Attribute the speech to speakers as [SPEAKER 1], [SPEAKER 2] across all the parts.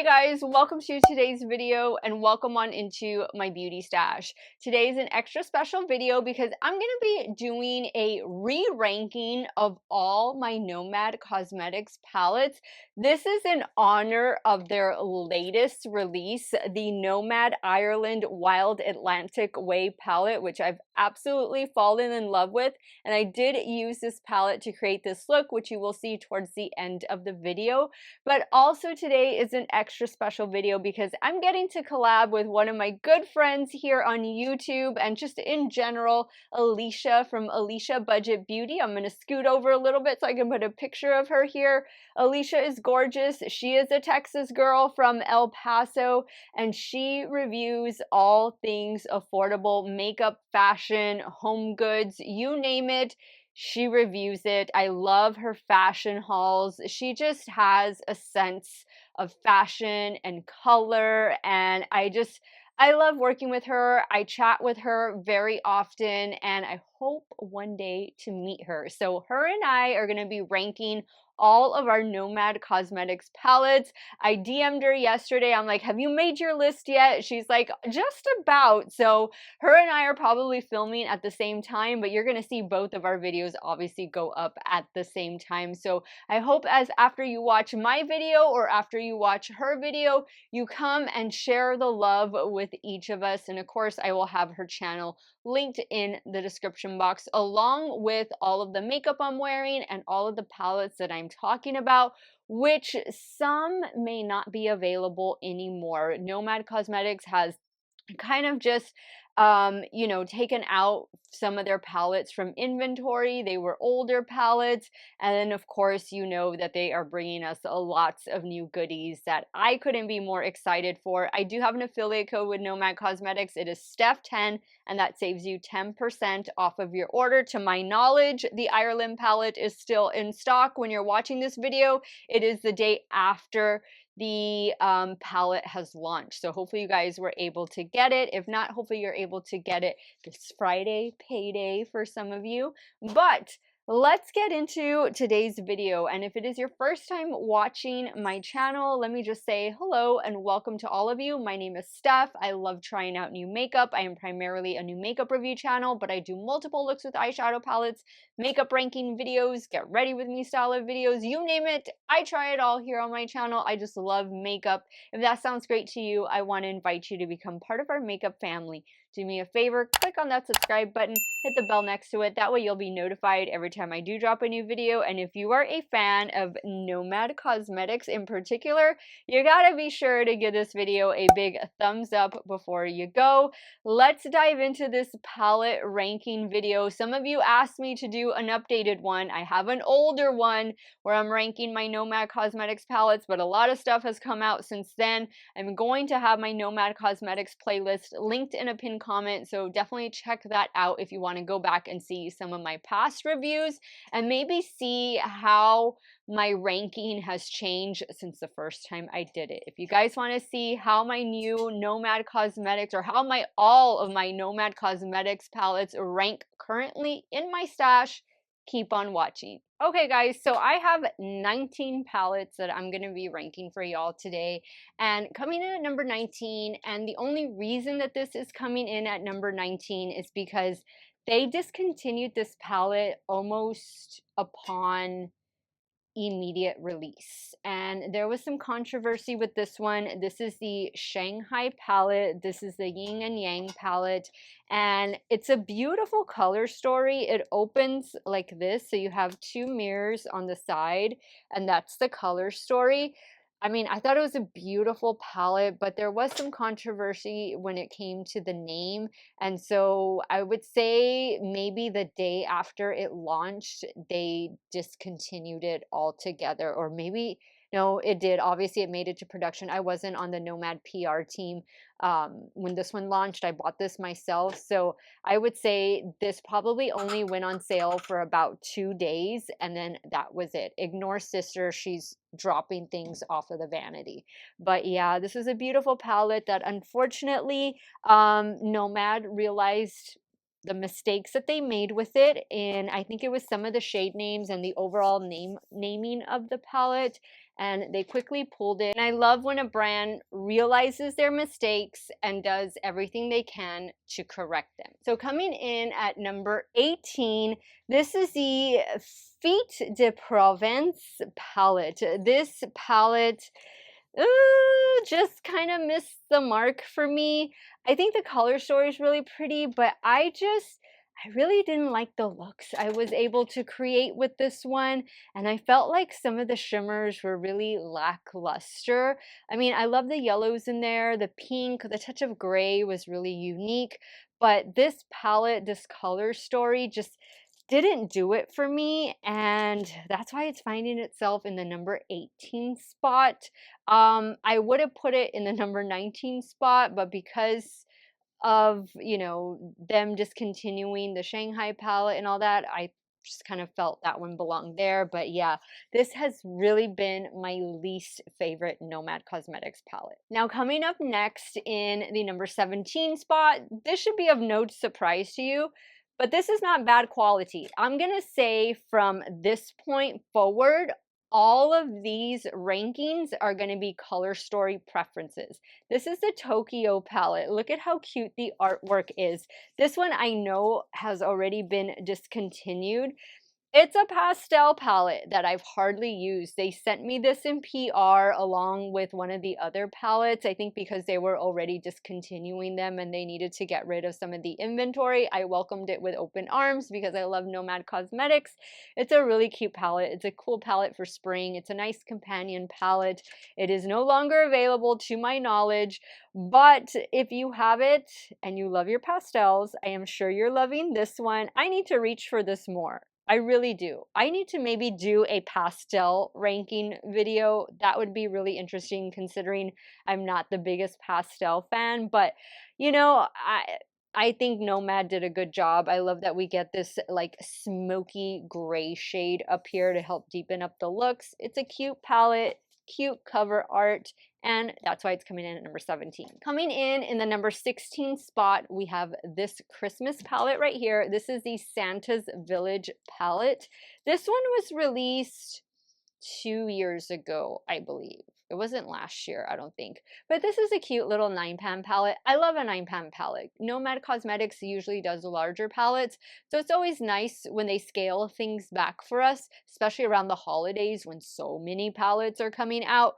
[SPEAKER 1] Hey guys, welcome to today's video and welcome on into my beauty stash. Today is an extra special video because I'm going to be doing a re-ranking of all my Nomad Cosmetics palettes. This is in honor of their latest release, the Nomad Ireland Wild Atlantic Way palette, which I've absolutely fallen in love with. And I did use this palette to create this look, which you will see towards the end of the video. But also today is an extra special video because I'm getting to collab with one of my good friends here on YouTube and just in general, Alicia from Alicia Budget Beauty. I'm going to scoot over a little bit so I can put a picture of her here. Alicia is gorgeous. She is a Texas girl from El Paso and she reviews all things affordable makeup, fashion, home goods, you name it. She reviews it. I love her fashion hauls. She just has a sense of fashion and color, and I love working with her. I chat with her very often, and I hope one day to meet her. So her and I are going to be ranking all of our Nomad Cosmetics palettes. I DM'd her yesterday. I'm like, have you made your list yet? She's like, just about. So her and I are probably filming at the same time, but you're going to see both of our videos obviously go up at the same time. So I hope as after you watch my video or after you watch her video, you come and share the love with each of us. And of course, I will have her channel linked in the description box along with all of the makeup I'm wearing and all of the palettes that I'm talking about, which some may not be available anymore. Nomad Cosmetics has kind of just taken out some of their palettes from inventory. They were older palettes, and then of course you know that they are bringing us lots of new goodies that I couldn't be more excited for. I do have an affiliate code with Nomad Cosmetics. It is Steff10, and that saves you 10% off of your order. To my knowledge, the Ireland palette is still in stock when you're watching this video. It is the day after the palette has launched, so hopefully you guys were able to get it. If not, hopefully you're able to get it this Friday, payday for some of you. But let's get into today's video, and if it is your first time watching my channel, let me just say hello and welcome to all of you. My name is Steff. I love trying out new makeup. I am primarily a new makeup review channel, but I do multiple looks with eyeshadow palettes, makeup ranking videos, get ready with me style of videos, you name it. I try it all here on my channel. I just love makeup. If that sounds great to you, I want to invite you to become part of our makeup family. Do me a favor, click on that subscribe button, hit the bell next to it. That way you'll be notified every time I do drop a new video. And if you are a fan of Nomad Cosmetics in particular, you gotta be sure to give this video a big thumbs up before you go. Let's dive into this palette ranking video. Some of you asked me to do an updated one. I have an older one where I'm ranking my Nomad Cosmetics palettes, but a lot of stuff has come out since then. I'm going to have my Nomad Cosmetics playlist linked in a pinned comment, so definitely check that out if you want to go back and see some of my past reviews and maybe see how my ranking has changed since the first time I did it. If you guys want to see how my new Nomad Cosmetics or how all of my Nomad Cosmetics palettes rank currently in my stash, keep on watching. Okay guys, so I have 19 palettes that I'm going to be ranking for y'all today, and coming in at number 19, and the only reason that this is coming in at number 19 is because they discontinued this palette almost upon immediate release, and there was some controversy with this one. This is the Shanghai palette. This is the Yin and Yang palette, and it's a beautiful color story. It opens like this, so you have two mirrors on the side, and that's the color story. I mean, I thought it was a beautiful palette, but there was some controversy when it came to the name. And so I would say maybe the day after it launched, they discontinued it altogether. Or maybe, no, it did. Obviously, it made it to production. I wasn't on the Nomad PR team when this one launched. I bought this myself. So I would say this probably only went on sale for about 2 days, and then that was it. Ignore sister. She's dropping things off of the vanity. But yeah, this is a beautiful palette that unfortunately Nomad realized the mistakes that they made with it, and I think it was some of the shade names and the overall naming of the palette, and they quickly pulled it. And I love when a brand realizes their mistakes and does everything they can to correct them. So coming in at number 18, this is the Feet de Provence palette. This palette just kind of missed the mark for me. I think the color story is really pretty, but I really didn't like the looks I was able to create with this one, and I felt like some of the shimmers were really lackluster. I mean, I love the yellows in there, the pink, the touch of gray was really unique, but this palette, this color story just didn't do it for me, and that's why it's finding itself in the number 18 spot. I would have put it in the number 19 spot, but because of, you know, them discontinuing the Shanghai palette and all that, I just kind of felt that one belonged there. But yeah, this has really been my least favorite Nomad Cosmetics palette. Now coming up next in the number 17 spot, this should be of no surprise to you, but this is not bad quality. I'm gonna say from this point forward, all of these rankings are going to be color story preferences. This is the Tokyo palette. Look at how cute the artwork is. This one I know has already been discontinued. It's a pastel palette that I've hardly used. They sent me this in PR along with one of the other palettes, I think because they were already discontinuing them and they needed to get rid of some of the inventory. I welcomed it with open arms because I love Nomad Cosmetics. It's a really cute palette. It's a cool palette for spring. It's a nice companion palette. It is no longer available to my knowledge, but if you have it and you love your pastels, I am sure you're loving this one. I need to reach for this more. I really do. I need to maybe do a pastel ranking video. That would be really interesting considering I'm not the biggest pastel fan, but you know, I think Nomad did a good job. I love that we get this like smoky gray shade up here to help deepen up the looks. It's a cute palette, cute cover art, and that's why it's coming in at number 17. Coming in the number 16 spot, we have this Christmas palette right here. This is the Santa's Village palette. This one was released 2 years ago, I believe. It wasn't last year, I don't think. But this is a cute little 9-pan palette. I love a 9-pan palette. Nomad Cosmetics usually does larger palettes, so it's always nice when they scale things back for us, especially around the holidays when so many palettes are coming out.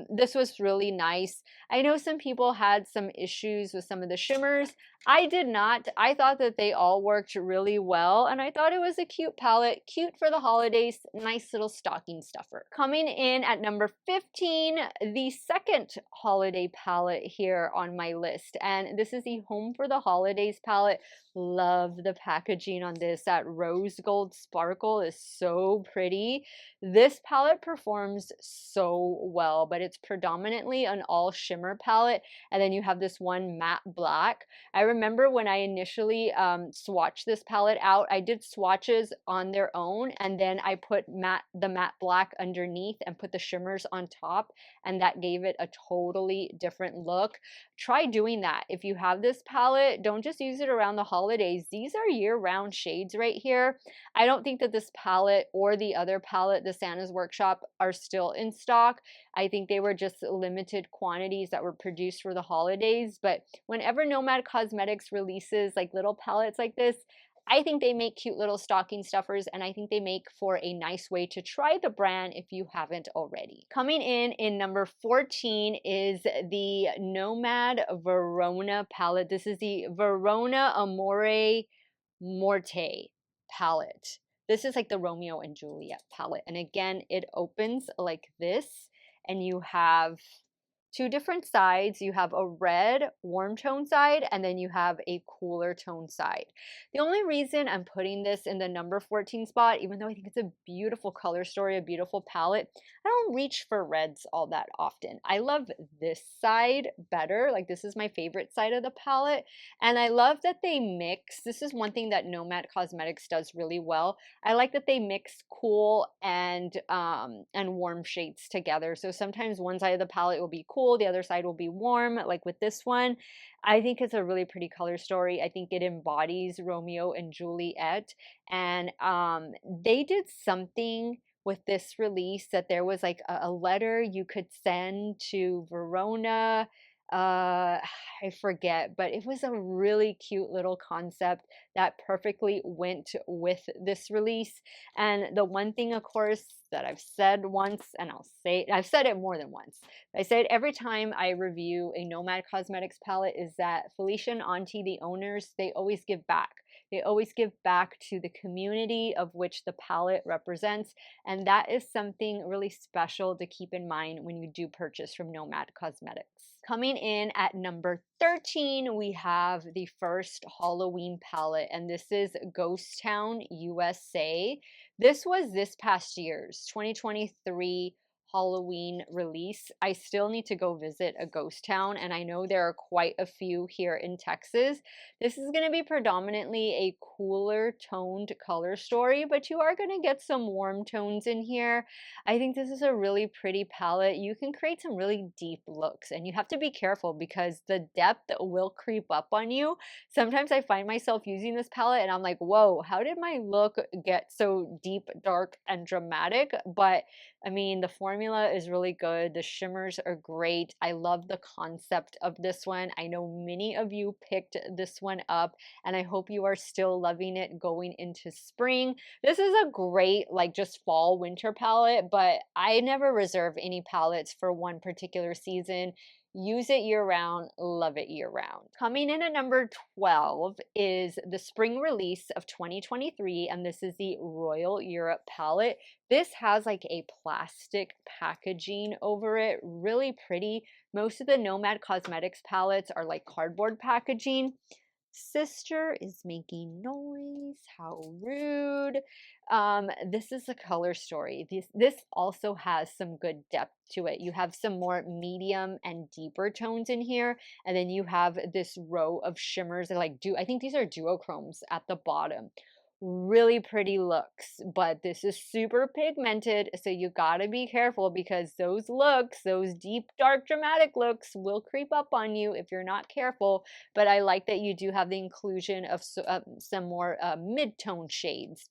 [SPEAKER 1] This was really nice. I know some people had some issues with some of the shimmers. I did not. I thought that they all worked really well, and I thought it was a cute palette, cute for the holidays, nice little stocking stuffer. Coming in at number 15, the second holiday palette here on my list, and this is the Home for the Holidays palette. Love the packaging on this. That rose gold sparkle is so pretty. This palette performs so well, but it's predominantly an all shimmer palette, and then you have this one matte black. I remember when I initially swatched this palette out, I did swatches on their own, and then I put the matte black underneath and put the shimmers on top, and that gave it a totally different look. Try doing that. If you have this palette, don't just use it around the holidays. These are year-round shades right here. I don't think that this palette or the other palette, the Santa's Workshop, are still in stock. I think they were just limited quantities that were produced for the holidays, but whenever Nomad Cosmetics releases like little palettes like this, I think they make cute little stocking stuffers, and I think they make for a nice way to try the brand if you haven't already. Coming in number 14 is the Nomad Verona palette. This is the Verona Amore Morte palette. This is like the Romeo and Juliet palette. And again, it opens like this, and you have two different sides. You have a red warm tone side, and then you have a cooler tone side. The only reason I'm putting this in the number 14 spot, even though I think it's a beautiful color story, a beautiful palette, I don't reach for reds all that often. I love this side better. Like, this is my favorite side of the palette, and I love that they mix. This is one thing that Nomad Cosmetics does really well. I like that they mix cool and warm shades together. So sometimes one side of the palette will be cool cool, the other side will be warm, like with this one. I think it's a really pretty color story. I think it embodies Romeo and Juliet. And they did something with this release that there was like a letter you could send to Verona. I forget, but it was a really cute little concept that perfectly went with this release. And the one thing, of course, that I've said once, and I've said it more than once. I say it every time I review a Nomad Cosmetics palette, is that Felicia and Auntie, the owners, they always give back. They always give back to the community of which the palette represents. And that is something really special to keep in mind when you do purchase from Nomad Cosmetics. Coming in at number 13, we have the first Halloween palette, and this is Ghost Town, USA. This was this past year's 2023 Halloween release. I still need to go visit a ghost town, and I know there are quite a few here in Texas. This is going to be predominantly a cooler toned color story, but you are going to get some warm tones in here. I think this is a really pretty palette. You can create some really deep looks, and you have to be careful because the depth will creep up on you. Sometimes I find myself using this palette and I'm like, whoa, how did my look get so deep, dark, and dramatic? But I mean, the formula is really good. The shimmers are great. I love the concept of this one. I know many of you picked this one up, and I hope you are still loving it going into spring. This is a great, like, just fall winter palette, but I never reserve any palettes for one particular season. Use it year round, love it year round. Coming in at number 12 is the spring release of 2023, and this is the Royal Europe palette. This has like a plastic packaging over it, really pretty. Most of the Nomad Cosmetics palettes are like cardboard packaging. Sister is making noise. How rude. This is a color story. This also has some good depth to it. You have some more medium and deeper tones in here, and then you have this row of shimmers that I think these are duochromes at the bottom. Really pretty looks, but this is super pigmented, so you gotta be careful because those looks, those deep, dark, dramatic looks will creep up on you if you're not careful. But I like that you do have the inclusion of some more mid-tone shades.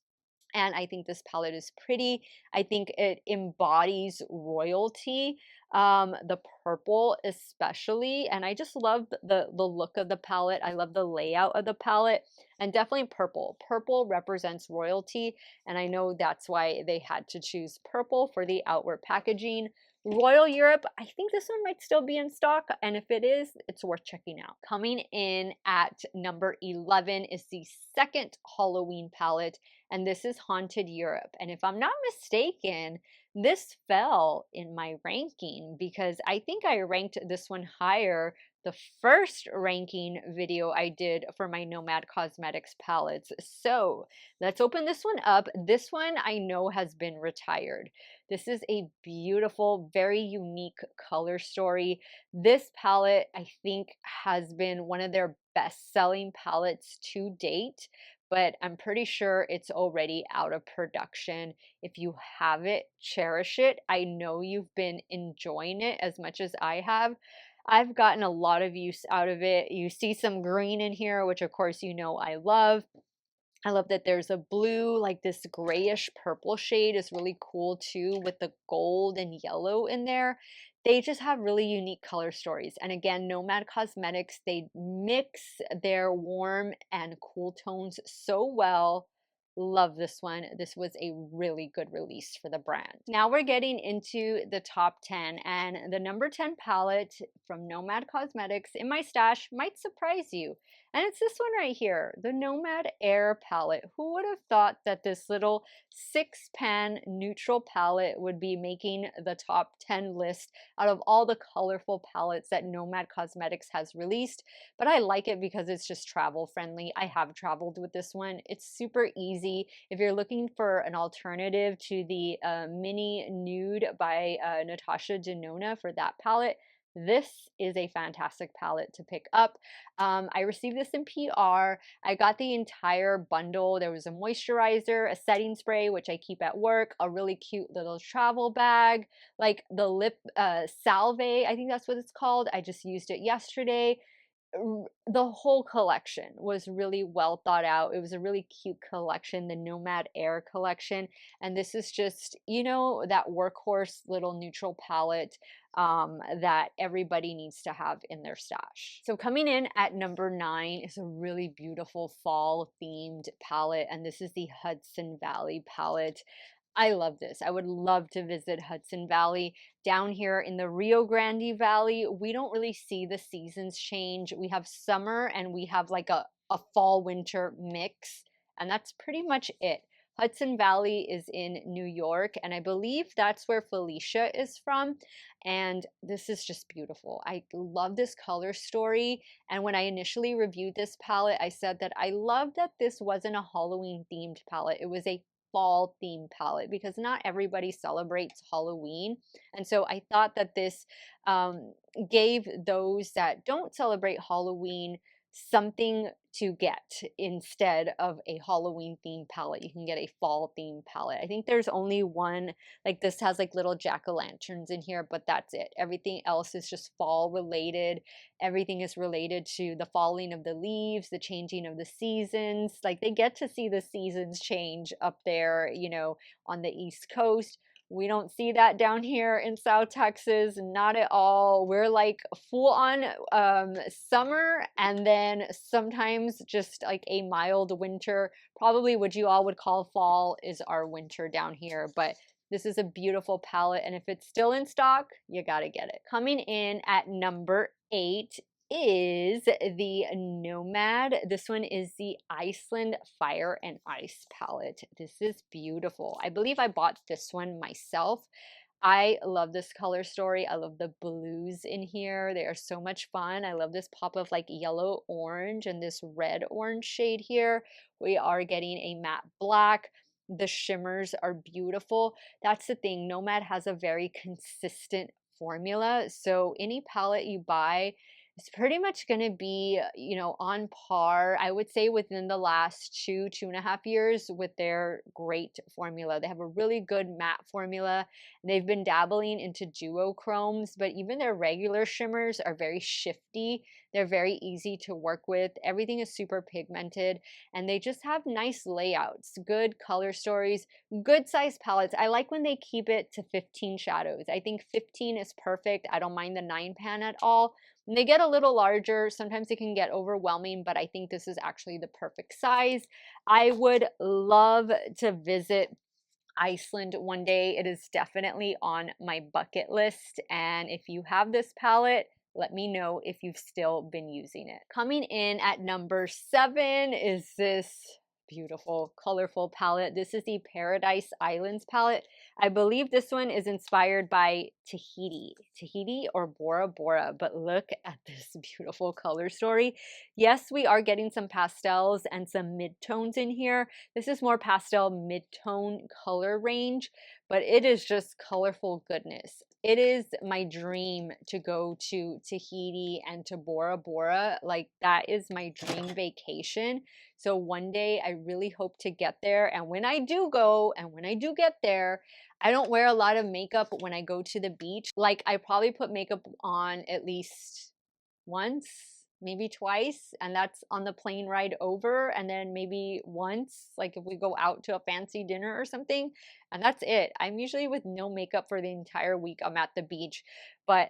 [SPEAKER 1] And I think this palette is pretty. I think it embodies royalty, the purple especially. And I just love the look of the palette. I love the layout of the palette, and definitely purple. Purple represents royalty, and I know that's why they had to choose purple for the outward packaging. Royal Europe, I think this one might still be in stock, and if it is, it's worth checking out. Coming in at number 11 is the second Halloween palette, and this is Haunted Europe. And if I'm not mistaken, this fell in my ranking because I think I ranked this one higher the first ranking video I did for my Nomad Cosmetics palettes. So let's open this one up. This one I know has been retired. This is a beautiful, very unique color story. This palette, I think, has been one of their best-selling palettes to date, but I'm pretty sure it's already out of production. If you have it, cherish it. I know you've been enjoying it as much as I have. I've gotten a lot of use out of it. You see some green in here, which of course you know I love. I love that there's a blue, like this grayish purple shade is really cool too, with the gold and yellow in there. They just have really unique color stories. And again, Nomad Cosmetics, they mix their warm and cool tones so well. Love this one. This was a really good release for the brand. Now we're getting into the top 10, and the number 10 palette from Nomad Cosmetics in my stash might surprise you. And it's this one right here, the Nomad Air palette. Who would have thought that this little 6-pan neutral palette would be making the top 10 list out of all the colorful palettes that Nomad Cosmetics has released? But I like it because it's just travel friendly. I have traveled with this one. It's super easy. If you're looking for an alternative to the Mini Nude by Natasha Denona for that palette, this is a fantastic palette to pick up. I received this in PR. I got the entire bundle. There was a moisturizer, a setting spray, which I keep at work, a really cute little travel bag, like the lip salve, I think that's what it's called. I just used it yesterday. The whole collection was really well thought out. It was a really cute collection, the Nomad Air collection. And this is just, you know, that workhorse little neutral palette that everybody needs to have in their stash. So coming in at number 9 is a really beautiful fall themed palette. And this is the Hudson Valley palette. I love this. I would love to visit Hudson Valley. Down here in the Rio Grande Valley, we don't really see the seasons change. We have summer and we have like a fall winter mix, and that's pretty much it. Hudson Valley is in New York, and I believe that's where Felicia is from. And this is just beautiful. I love this color story. And when I initially reviewed this palette, I said that I love that this wasn't a Halloween themed palette. It was a fall theme palette because not everybody celebrates Halloween. And so I thought that this gave those that don't celebrate Halloween something to get instead of a Halloween themed palette. You can get a fall themed palette. I think there's only one, like this has like little jack-o'-lanterns in here, but that's it. Everything else is just fall related. Everything is related to the falling of the leaves, the changing of the seasons. Like they get to see the seasons change up there, you know, on the East Coast. We don't see that down here in South Texas, not at all. We're like full on summer and then sometimes just like a mild winter. Probably what you all would call fall is our winter down here, but this is a beautiful palette, and if it's still in stock, you gotta get it. Coming in at number 8 is the Nomad. This one is the Iceland Fire and Ice palette. This is beautiful. I believe I bought this one myself. I love this color story. I love the blues in here. They are so much fun. I love this pop of like yellow orange and this red orange shade here. We are getting a matte black. The shimmers are beautiful. That's the thing. Nomad has a very consistent formula. So any palette you buy, it's pretty much going to be, you know, on par, I would say, within the last 2.5 years with their great formula. They have a really good matte formula. They've been dabbling into duochromes, but even their regular shimmers are very shifty. They're very easy to work with. Everything is super pigmented, and they just have nice layouts, good color stories, good size palettes. I like when they keep it to 15 shadows. I think 15 is perfect. I don't mind the 9 pan at all. When they get a little larger, sometimes it can get overwhelming, but I think this is actually the perfect size. I would love to visit Iceland one day. It is definitely on my bucket list. And if you have this palette, let me know if you've still been using it. Coming in at number 7 is this beautiful, colorful palette. This is the Paradise Islands palette. I believe this one is inspired by Tahiti or Bora Bora, but look at this beautiful color story. Yes, we are getting some pastels and some mid-tones in here. This is more pastel mid-tone color range, but it is just colorful goodness. It is my dream to go to Tahiti and to Bora Bora. Like that is my dream vacation. So one day I really hope to get there. And when I do go and when I do get there, I don't wear a lot of makeup when I go to the beach. Like I probably put makeup on at least once, maybe twice, and that's on the plane ride over, and then maybe once, like if we go out to a fancy dinner or something, and that's it. I'm usually with no makeup for the entire week I'm at the beach, but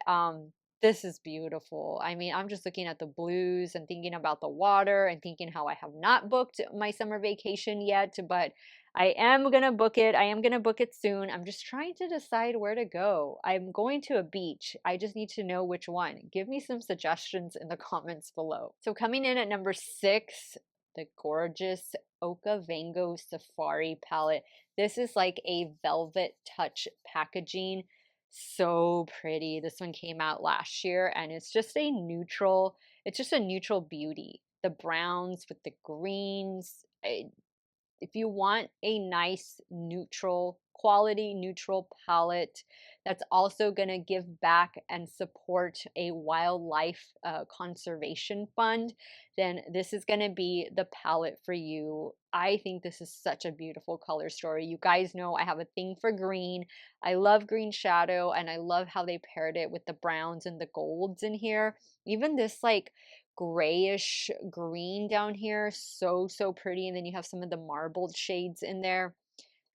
[SPEAKER 1] this is beautiful. I mean, I'm just looking at the blues and thinking about the water and thinking how I have not booked my summer vacation yet, but I am gonna book it. I am gonna book it soon. I'm just trying to decide where to go. I'm going to a beach. I just need to know which one. Give me some suggestions in the comments below. So coming in at number 6, the gorgeous Okavango Safari palette. This is like a velvet touch packaging. So pretty. This one came out last year and it's just a neutral, it's just a neutral beauty. The browns with the greens. If you want a nice neutral quality neutral palette that's also going to give back and support a wildlife conservation fund, then this is going to be the palette for you. I think this is such a beautiful color story. You guys know I have a thing for green. I love green shadow, and I love how they paired it with the browns and the golds in here. Even this like grayish green down here, so pretty. And then you have some of the marbled shades in there.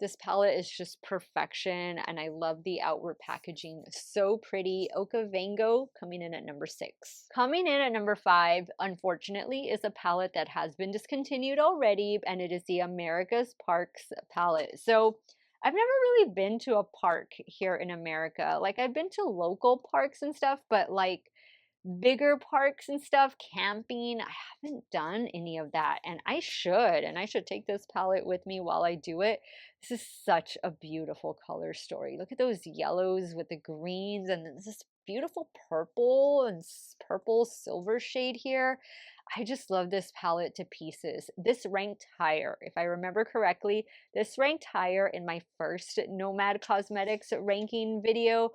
[SPEAKER 1] This palette is just perfection, and I love the outward packaging. So pretty. Okavango coming in at number 6. Coming in at number 5, unfortunately, is a palette that has been discontinued already, and it is the America's Parks palette. So I've never really been to a park here in America. Like, I've been to local parks and stuff, but like bigger parks and stuff, camping, I haven't done any of that, and I should take this palette with me while I do it. This is such a beautiful color story. Look at those yellows with the greens, and this beautiful purple and purple silver shade here. I just love this palette to pieces. This ranked higher, if I remember correctly. This ranked higher in my first Nomad Cosmetics ranking video.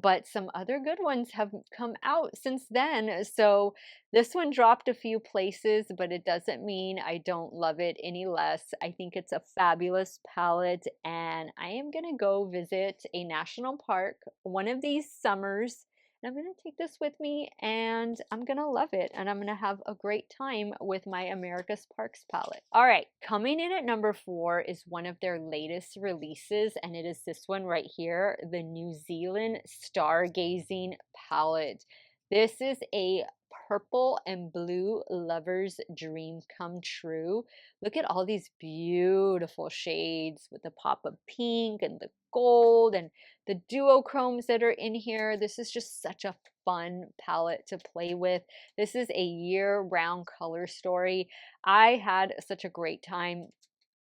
[SPEAKER 1] But some other good ones have come out since then. So this one dropped a few places, but it doesn't mean I don't love it any less. I think it's a fabulous palette, and I am going to go visit a national park one of these summers. And I'm going to take this with me, and I'm going to love it, and I'm going to have a great time with my America's Parks palette. All right, coming in at number 4 is one of their latest releases, and it is this one right here, the New Zealand Stargazing palette. This is a purple and blue lover's dream come true. Look at all these beautiful shades with the pop of pink and the gold and the duochromes that are in here. This is just such a fun palette to play with. This is a year-round color story. I had such a great time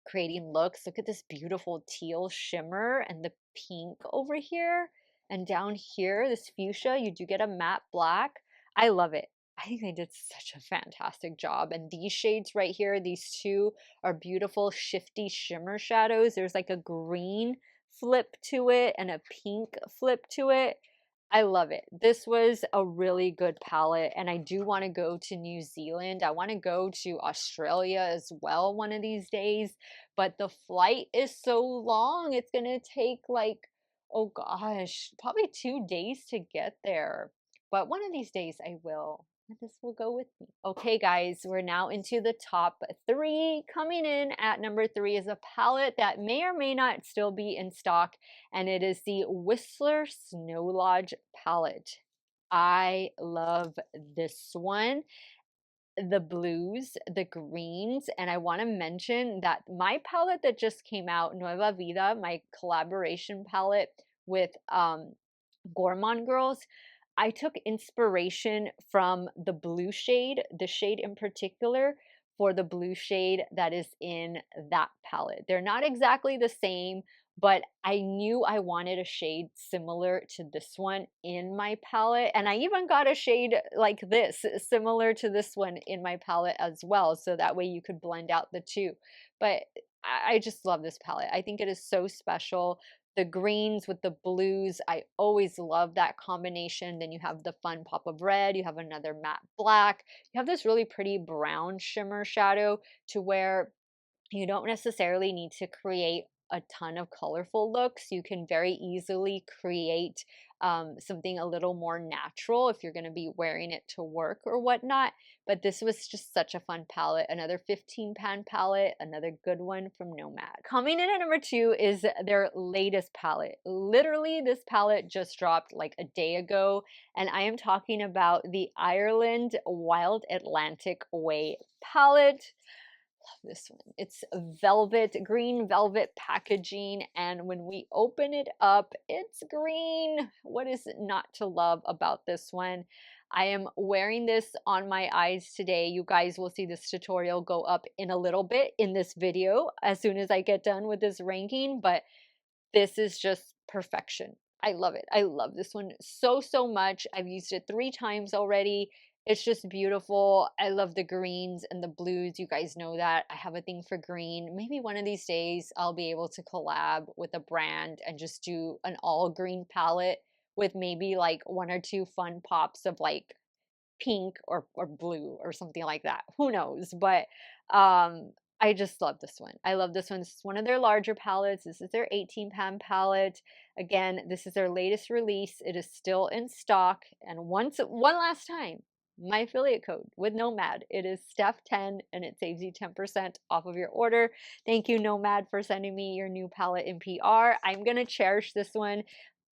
[SPEAKER 1] creating looks. Look at this beautiful teal shimmer and the pink over here. And down here, this fuchsia, you do get a matte black. I love it. I think they did such a fantastic job. And these shades right here, these two are beautiful shifty shimmer shadows. There's like a green flip to it and a pink flip to it. I love it. This was a really good palette, and I do want to go to New Zealand. I want to go to Australia as well one of these days, but the flight is so long. It's going to take like, oh gosh, probably 2 days to get there. But one of these days I will. And this will go with me. Okay, guys, we're now into the top 3. Coming in at number 3 is a palette that may or may not still be in stock, and it is the Whistler Snow Lodge palette. I love this one. The blues, the greens, and I want to mention that my palette that just came out, Nueva Vida, my collaboration palette with Gourmand Girls, I took inspiration from the blue shade, the shade in particular, for the blue shade that is in that palette. They're not exactly the same, but I knew I wanted a shade similar to this one in my palette. And I even got a shade like this, similar to this one in my palette as well. So that way you could blend out the two. But I just love this palette. I think it is so special. The greens with the blues, I always love that combination. Then you have the fun pop of red, you have another matte black, you have this really pretty brown shimmer shadow to where you don't necessarily need to create a ton of colorful looks. You can very easily create something a little more natural if you're going to be wearing it to work or whatnot. But this was just such a fun palette. Another 15-pan palette, another good one from Nomad. Coming in at number 2 is their latest palette. Literally, this palette just dropped like a day ago, and I am talking about the Ireland Wild Atlantic Way palette. Love this one. It's velvet, green velvet packaging, and when we open it up, it's green. What is not to love about this one? I am wearing this on my eyes today. You guys will see this tutorial go up in a little bit in this video as soon as I get done with this ranking, but this is just perfection. I love it. I love this one so much. I've used it 3 times already. It's just beautiful. I love the greens and the blues. You guys know that. I have a thing for green. Maybe one of these days I'll be able to collab with a brand and just do an all green palette with maybe like one or two fun pops of like pink or blue or something like that. Who knows? But I just love this one. I love this one. This is one of their larger palettes. This is their 18-pound palette. Again, this is their latest release. It is still in stock. And one last time, my affiliate code with Nomad, it is Steff10 and it saves you 10% off of your order. Thank you, Nomad, for sending me your new palette in PR. I'm gonna cherish this one.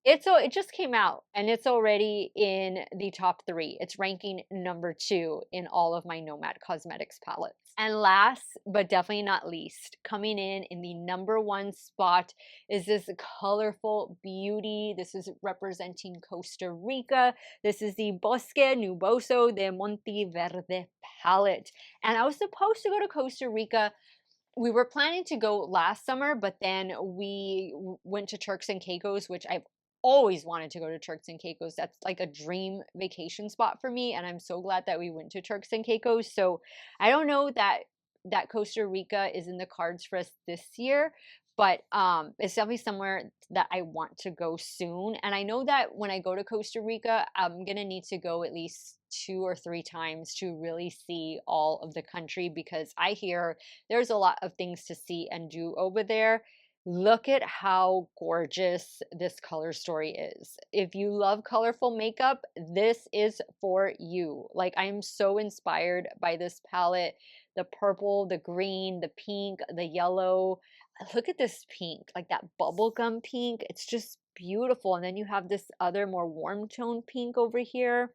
[SPEAKER 1] It just came out and it's already in the top 3. It's ranking number 2 in all of my Nomad Cosmetics palettes. And last but definitely not least, coming in the number 1 spot is this colorful beauty. This is representing Costa Rica. This is the Bosque Nuboso de Monteverde palette. And I was supposed to go to Costa Rica. We were planning to go last summer, but then we went to Turks and Caicos, which I've always wanted to go to Turks and Caicos. That's like a dream vacation spot for me, and I'm so glad that we went to Turks and Caicos. So I don't know that Costa Rica is in the cards for us this year, but it's definitely somewhere that I want to go soon. And I know that when I go to Costa Rica, I'm gonna need to go at least 2 or 3 times to really see all of the country, because I hear there's a lot of things to see and do over there. Look at how gorgeous this color story is. If you love colorful makeup, this is for you. Like, I'm so inspired by this palette. The purple, the green, the pink, the yellow. Look at this pink, like that bubblegum pink. It's just beautiful. And then you have this other more warm tone pink over here.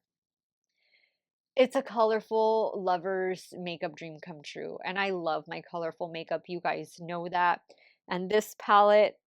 [SPEAKER 1] It's a colorful lover's makeup dream come true, and I love my colorful makeup. You guys know that. And this palette,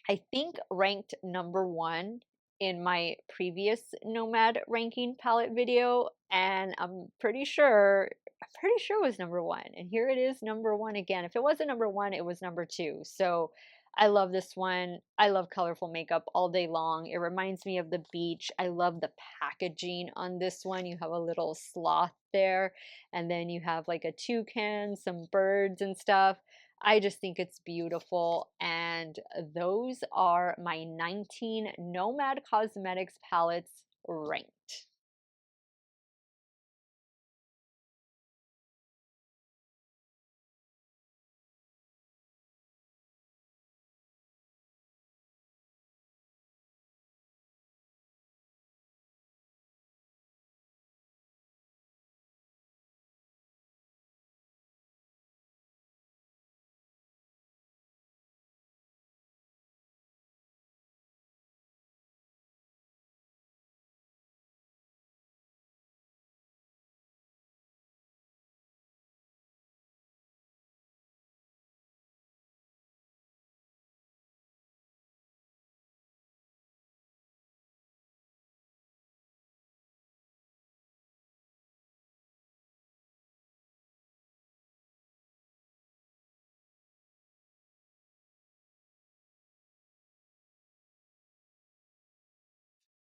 [SPEAKER 1] I think, ranked number 1 in my previous Nomad ranking palette video, and I'm pretty sure it was number 1. And here it is, number 1 again. If it wasn't number 1, it was number 2. So I love this one. I love colorful makeup all day long. It reminds me of the beach. I love the packaging on this one. You have a little sloth there, and then you have like a toucan, some birds and stuff. I just think it's beautiful. And those are my 19 Nomad Cosmetics palettes ranked.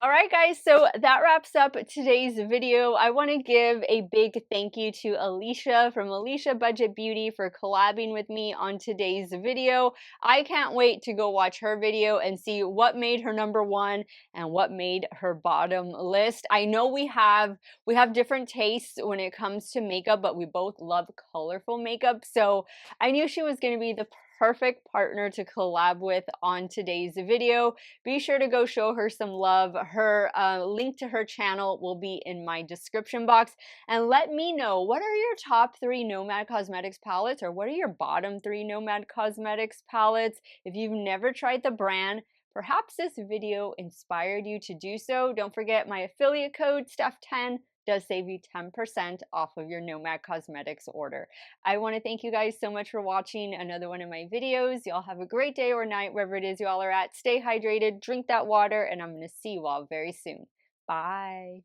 [SPEAKER 1] All right, guys, so that wraps up today's video. I want to give a big thank you to Alicia from Alicia Budget Beauty for collabing with me on today's video. I can't wait to go watch her video and see what made her number 1 and what made her bottom list. I know we have different tastes when it comes to makeup, but we both love colorful makeup. So I knew she was going to be the perfect partner to collab with on today's video. Be sure to go show her some love. Her link to her channel will be in my description box. And let me know, what are your top 3 Nomad Cosmetics palettes, or what are your bottom 3 Nomad Cosmetics palettes? If you've never tried the brand, perhaps this video inspired you to do so. Don't forget, my affiliate code, Steff10, does save you 10% off of your Nomad Cosmetics order. I want to thank you guys so much for watching another one of my videos. Y'all have a great day or night, wherever it is you all are at. Stay hydrated, drink that water, and I'm going to see you all very soon. Bye.